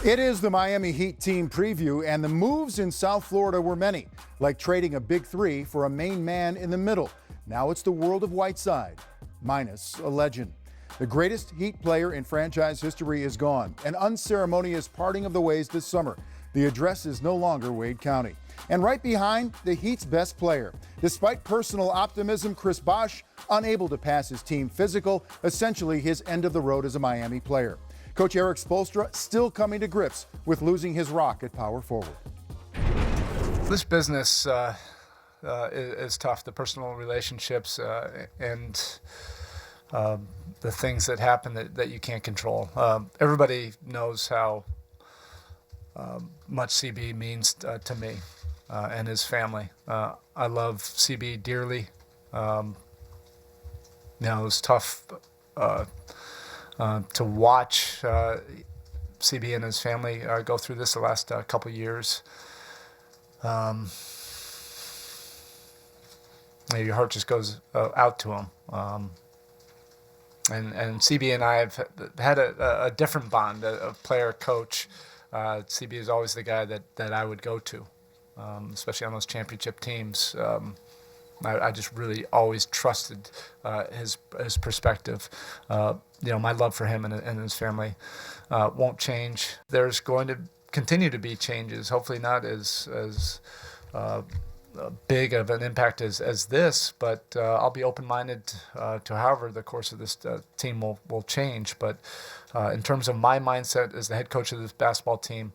It is the Miami Heat team preview, and the moves in South Florida were many, like trading a big three for a main man in the middle. Now it's the world of Whiteside, minus a legend. The greatest Heat player in franchise history is gone. An unceremonious parting of the ways this summer. The address is no longer Wade County. And right behind, the Heat's best player. Despite personal optimism, Chris Bosh unable to pass his team physical, essentially his end of the road as a Miami player. Coach Eric Spoelstra still coming to grips with losing his rock at power forward. This business is tough. The personal relationships and the things that happen that you can't control. Everybody knows how much CB means to me and his family. I love CB dearly. It was tough to watch CB and his family go through this the last couple years. Your heart just goes out to him. And CB and I have had a different bond, a player-coach. CB is always the guy that I would go to, especially on those championship teams. I just really always trusted his perspective. My love for him and his family won't change. There's going to continue to be changes, hopefully not as big of an impact as this, but I'll be open-minded to however the course of this team will change. But in terms of my mindset as the head coach of this basketball team,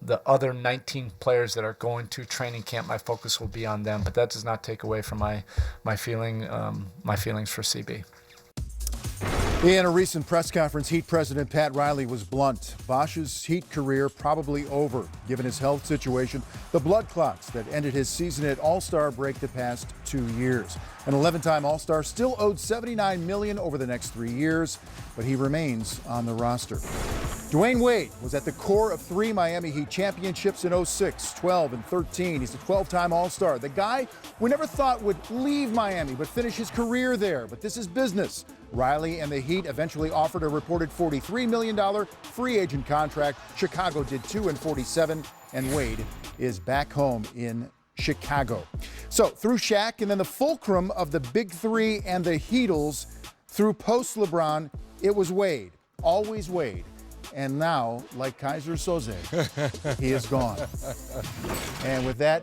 the other 19 players that are going to training camp, my focus will be on them. But that does not take away from my feelings for CB. In a recent press conference, Heat President Pat Riley was blunt. Bosh's Heat career probably over, given his health situation, the blood clots that ended his season at All-Star break the past 2 years. An 11-time All-Star still owed $79 million over the next 3 years, but he remains on the roster. Dwayne Wade was at the core of 3 Miami Heat championships in 06, 12, and 13. He's a 12-time All-Star. The guy we never thought would leave Miami but finish his career there. But this is business. Riley and the Heat eventually offered a reported $43 million free agent contract. Chicago did $2 and $47, and Wade is back home in Chicago. So through Shaq and then the fulcrum of the Big Three and the Heatles, through post-LeBron, it was Wade, always Wade. And now, like Kaiser Soze, he is gone. And with that,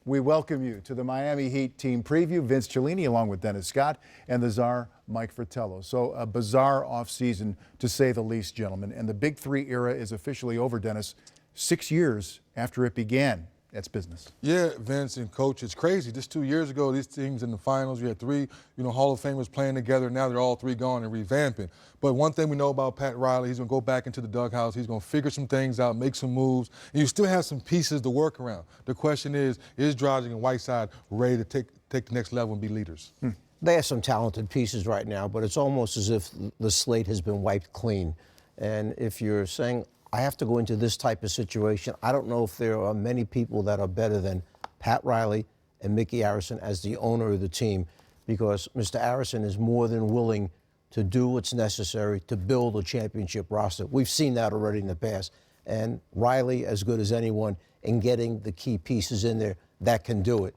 we welcome you to the Miami Heat team preview. Vince Cellini along with Dennis Scott and the czar, Mike Fratello. So a bizarre offseason, to say the least, gentlemen. And the Big Three era is officially over, Dennis, 6 years after it began. That's business. Yeah, Vince and Coach, it's crazy. Just 2 years ago, these teams in the finals, you had 3, Hall of Famers playing together. Now they're all 3 gone and revamping. But one thing we know about Pat Riley, he's going to go back into the dughouse. He's going to figure some things out, make some moves. And you still have some pieces to work around. The question is Dragic and Whiteside ready to take the next level and be leaders? They have some talented pieces right now, but it's almost as if the slate has been wiped clean. And if you're saying, I have to go into this type of situation, I don't know if there are many people that are better than Pat Riley and Mickey Arison as the owner of the team, because Mr. Arison is more than willing to do what's necessary to build a championship roster. We've seen that already in the past. And Riley, as good as anyone in getting the key pieces in there that can do it.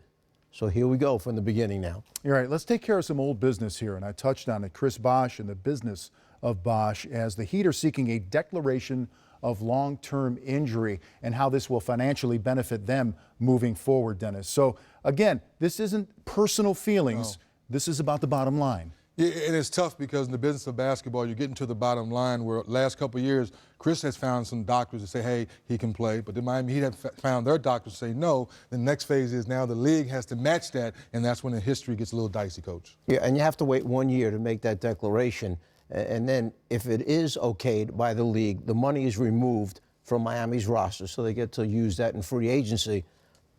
So here we go from the beginning now. You're right. Let's take care of some old business here. And I touched on it, Chris Bosh and the business of Bosh, as the Heat are seeking a declaration of long-term injury and how this will financially benefit them moving forward, Dennis. So again, this isn't personal feelings. No. This is about the bottom line. Yeah, and it's tough because in the business of basketball, you're getting to the bottom line where last couple of years, Chris has found some doctors that say, hey, he can play. But the Miami Heat have found their doctors say no. The next phase is now the league has to match that, and that's when the history gets a little dicey, Coach. Yeah, and you have to wait 1 year to make that declaration. And then if it is okayed by the league, the money is removed from Miami's roster, so they get to use that in free agency.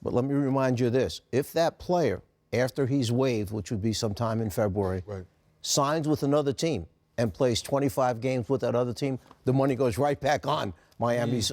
But let me remind you of this. If that player, after he's waived, which would be sometime in February, signs with another team and plays 25 games with that other team, the money goes right back on Miami's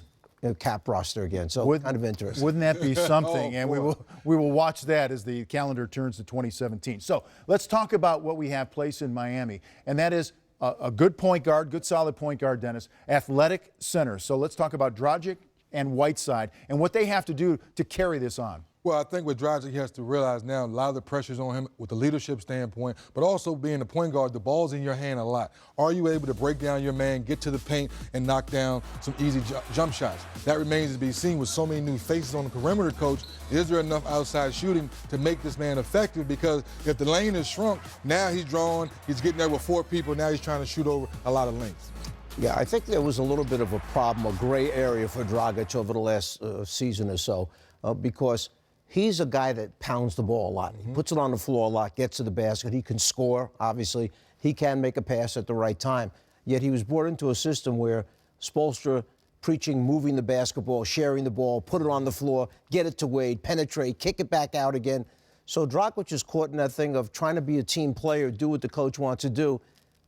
cap roster again. So kind of interesting. Wouldn't that be something? And we will watch that as the calendar turns to 2017. So let's talk about what we have placed in Miami, and that is a good point guard, good solid point guard, Dennis, athletic center. So let's talk about Dragic and Whiteside and what they have to do to carry this on. Well, I think with Dragic, he has to realize now a lot of the pressure's on him with the leadership standpoint, but also being a point guard, the ball's in your hand a lot. Are you able to break down your man, get to the paint, and knock down some easy jump shots? That remains to be seen with so many new faces on the perimeter, Coach. Is there enough outside shooting to make this man effective? Because if the lane is shrunk, now he's drawing, he's getting there with 4 people, now he's trying to shoot over a lot of lanes. Yeah, I think there was a little bit of a problem, a gray area for Dragic over the last season or so, because he's a guy that pounds the ball a lot. He puts it on the floor a lot, gets to the basket. He can score, obviously. He can make a pass at the right time. Yet he was brought into a system where Spoelstra preaching moving the basketball, sharing the ball, put it on the floor, get it to Wade, penetrate, kick it back out again. So Dragic is caught in that thing of trying to be a team player, do what the coach wants to do.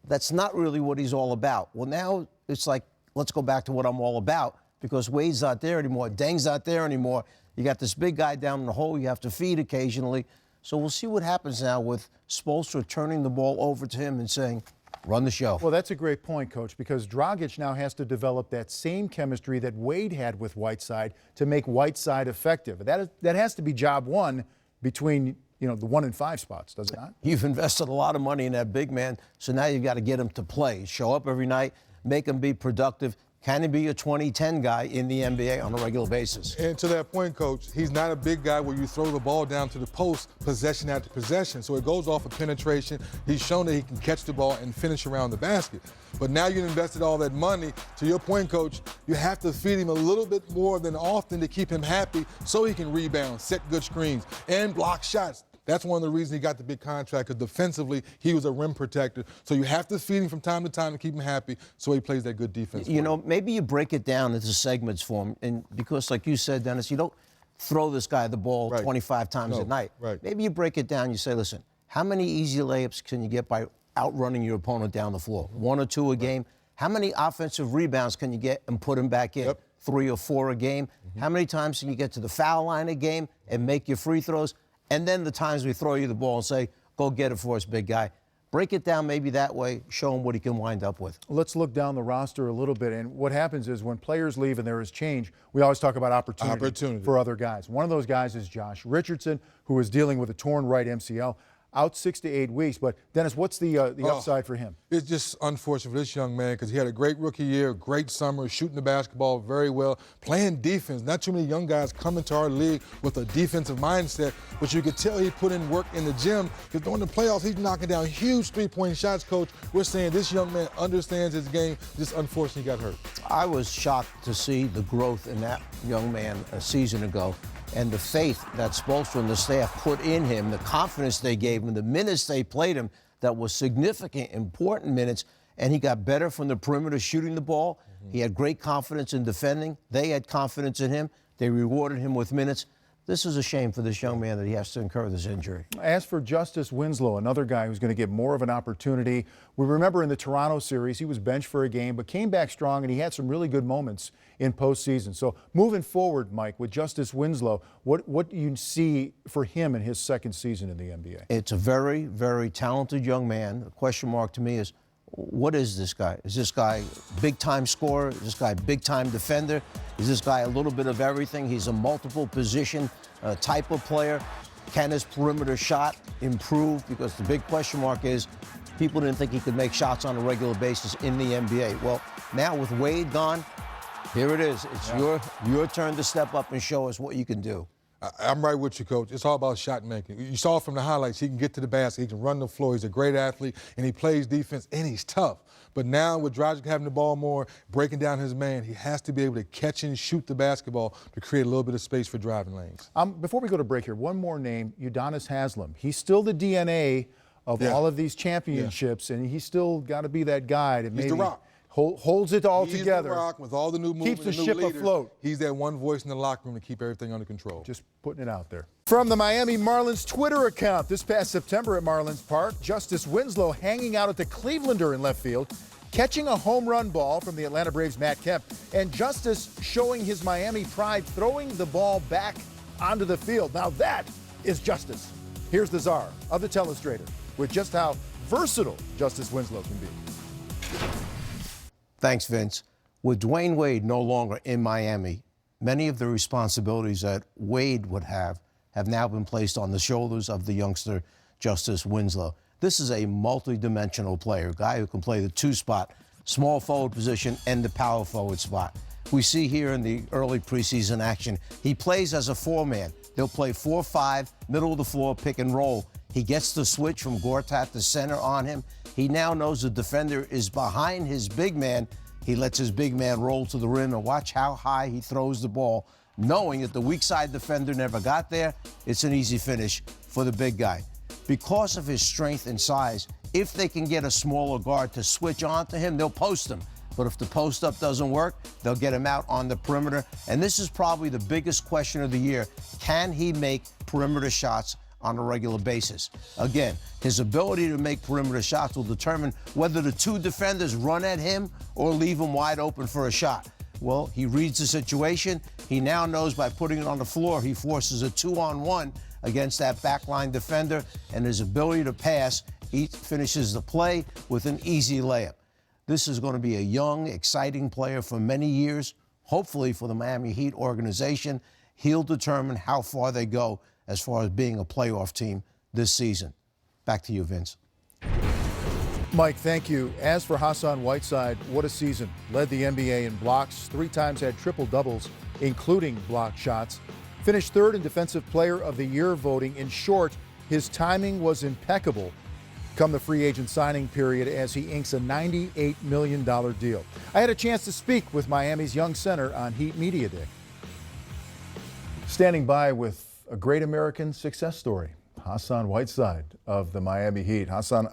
That's not really what he's all about. Well, now it's like, let's go back to what I'm all about, because Wade's not there anymore, Deng's not there anymore. You got this big guy down in the hole you have to feed occasionally. So we'll see what happens now with Spoelstra turning the ball over to him and saying, run the show. Well, that's a great point, Coach, because Dragic now has to develop that same chemistry that Wade had with Whiteside to make Whiteside effective. That has to be job one between, you know, the 1 and 5 spots, does it not? You've invested a lot of money in that big man, so now you've got to get him to play. Show up every night, make him be productive. Can he be a 20-10 guy in the NBA on a regular basis? And to that point, Coach, he's not a big guy where you throw the ball down to the post possession after possession. So it goes off of penetration. He's shown that he can catch the ball and finish around the basket. But now you've invested all that money. To your point, Coach, you have to feed him a little bit more than often to keep him happy so he can rebound, set good screens, and block shots. That's one of the reasons he got the big contract, because defensively, he was a rim protector. So you have to feed him from time to time to keep him happy so he plays that good defense. You know, maybe you break it down into segments for him. And because, like you said, Dennis, you don't throw this guy the ball 25 times a night. Right. Maybe you break it down. You say, listen, how many easy layups can you get by outrunning your opponent down the floor? 1 or 2 a game. How many offensive rebounds can you get and put him back in? 3 or 4 a game. How many times can you get to the foul line a game and make your free throws? And then the times we throw you the ball and say, go get it for us, big guy. Break it down maybe that way, show him what he can wind up with. Let's look down the roster a little bit. And what happens is when players leave and there is change, we always talk about opportunity for other guys. One of those guys is Josh Richardson, who is dealing with a torn right MCL. Out 6 to 8 weeks. But, Dennis, what's the upside for him? It's just unfortunate for this young man because he had a great rookie year, great summer, shooting the basketball very well, playing defense. Not too many young guys come into our league with a defensive mindset, but you could tell he put in work in the gym because during the playoffs, he's knocking down huge three-point shots, Coach. We're saying this young man understands his game, just unfortunately got hurt. I was shocked to see the growth in that young man a season ago. And the faith that Spoelstra and the staff put in him, the confidence they gave him, the minutes they played him, that was significant, important minutes, and he got better from the perimeter shooting the ball. He had great confidence in defending. They had confidence in him. They rewarded him with minutes. This is a shame for this young man that he has to incur this injury. As for Justice Winslow, another guy who's going to get more of an opportunity, we remember in the Toronto series, he was benched for a game, but came back strong, and he had some really good moments in postseason. So moving forward, Mike, with Justice Winslow, what do you see for him in his second season in the NBA? It's a very, very talented young man. The question mark to me is, what is this guy? Is this guy big-time scorer? Is this guy big-time defender? Is this guy a little bit of everything? He's a multiple position type of player. Can his perimeter shot improve? Because the big question mark is people didn't think he could make shots on a regular basis in the NBA. Well, now with Wade gone, here it is. It's your turn to step up and show us what you can do. I'm right with you, Coach. It's all about shot making. You saw from the highlights, he can get to the basket, he can run the floor, he's a great athlete, and he plays defense, and he's tough. But now with Dragic having the ball more, breaking down his man, he has to be able to catch and shoot the basketball to create a little bit of space for driving lanes. Before we go to break here, one more name, Udonis Haslem. He's still the DNA of all of these championships, and he's still got to be that guy that maybe the rock. Holds it all together. He's the rock with all the new movement, keeps the ship afloat. He's that one voice in the locker room to keep everything under control. Just putting it out there. From the Miami Marlins Twitter account, this past September at Marlins Park, Justice Winslow hanging out at the Clevelander in left field, catching a home run ball from the Atlanta Braves' Matt Kemp, and Justice showing his Miami pride, throwing the ball back onto the field. Now that is Justice. Here's the czar of the telestrator with just how versatile Justice Winslow can be. Thanks, Vince. With Dwayne Wade no longer in Miami, many of the responsibilities that Wade would have now been placed on the shoulders of the youngster Justice Winslow. This is a multi-dimensional player, a guy who can play the two spot, small forward position, and the power forward spot. We see here in the early preseason action, he plays as a four-man. They'll play 4-5, middle of the floor, pick and roll. He gets the switch from Gortat to center on him. He now knows the defender is behind his big man. He lets his big man roll to the rim, and watch how high he throws the ball, knowing that the weak side defender never got there. It's an easy finish for the big guy. Because of his strength and size, if they can get a smaller guard to switch on to him, they'll post him. But if the post-up doesn't work, they'll get him out on the perimeter. And this is probably the biggest question of the year. Can he make perimeter shots on a regular basis? Again, his ability to make perimeter shots will determine whether the two defenders run at him or leave him wide open for a shot. Well, he reads the situation. He now knows by putting it on the floor, he forces a 2-on-1 against that backline defender, and his ability to pass, he finishes the play with an easy layup. This is going to be a young, exciting player for many years. Hopefully for the Miami Heat organization, he'll determine how far they go as far as being a playoff team this season. Back to you, Vince. Mike, thank you. As for Hassan Whiteside, what a season. Led the NBA in blocks, 3 times had triple-doubles, including block shots. Finished third in Defensive Player of the Year voting. In short, his timing was impeccable come the free agent signing period as he inks a $98 million deal. I had a chance to speak with Miami's young center on Heat Media Day. Standing by with a great American success story, Hassan Whiteside of the Miami Heat. Hassan,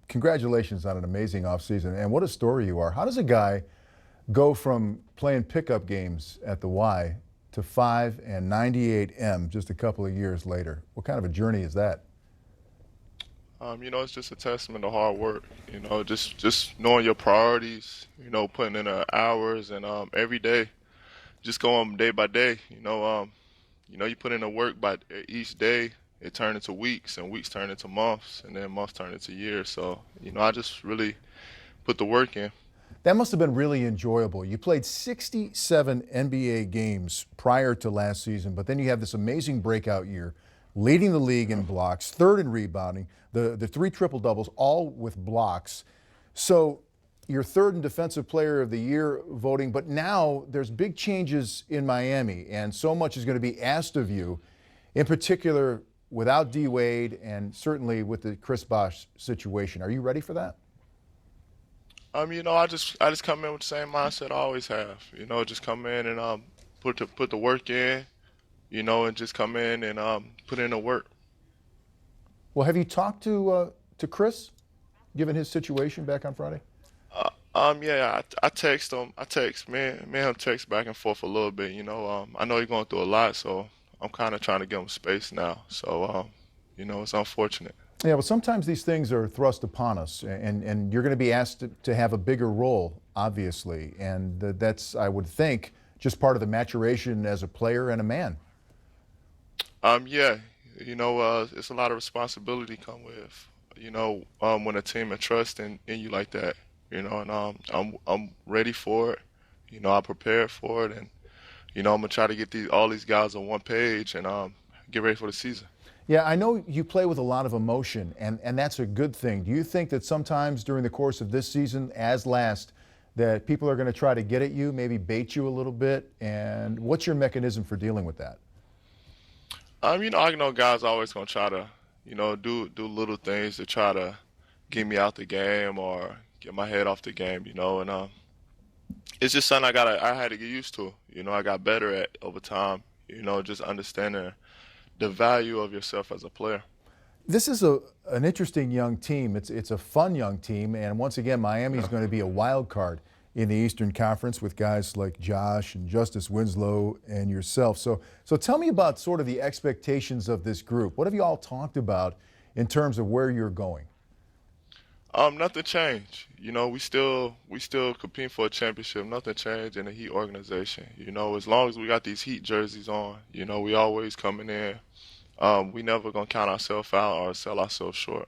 congratulations on an amazing offseason, and what a story you are. How does a guy go from playing pickup games at the Y to 5 and 98 M just a couple of years later? What kind of a journey is that? It's just a testament to hard work. Just knowing your priorities. Putting in the hours and every day, just going day by day. You put in the work, but each day it turned into weeks, and weeks turned into months, and then months turned into years. So I just really put the work in. That must have been really enjoyable. You played 67 NBA games prior to last season, but then you have this amazing breakout year, leading the league in blocks, third in rebounding, the 3 triple-doubles, all with blocks. So you're third in Defensive Player of the Year voting, but now there's big changes in Miami, and so much is going to be asked of you, in particular without D. Wade and certainly with the Chris Bosh situation. Are you ready for that? I just come in with the same mindset I always have. Just come in and put the work in, and just come in and put in the work. Well, have you talked to Chris, given his situation back on Friday? Yeah, I text him. Me and him text back and forth a little bit. I know he's going through a lot, so I'm kind of trying to give him space now. So, it's unfortunate. Yeah, well, sometimes these things are thrust upon us, and you're going to be asked to have a bigger role, obviously, and that's, I would think, just part of the maturation as a player and a man. Yeah, it's a lot of responsibility come with, when a team entrusts in you like that, and I'm ready for it. I prepared for it, and I'm gonna try to get all these guys on one page and get ready for the season. Yeah, I know you play with a lot of emotion, and that's a good thing. Do you think that sometimes during the course of this season, as last, that people are going to try to get at you, maybe bait you a little bit? And what's your mechanism for dealing with that? I know guys are always going to try to, do little things to try to get me out the game or get my head off the game, and it's just something I had to get used to. I got better at over time, just understanding the value of yourself as a player. This is an interesting young team. It's a fun young team, and once again, Miami is going to be a wild card in the Eastern Conference with guys like Josh and Justice Winslow and yourself. So tell me about sort of the expectations of this group. What have you all talked about in terms of where you're going? Nothing changed. We still competing for a championship. Nothing changed in the Heat organization. As long as we got these Heat jerseys on, we always coming in. We never gonna count ourselves out or sell ourselves short.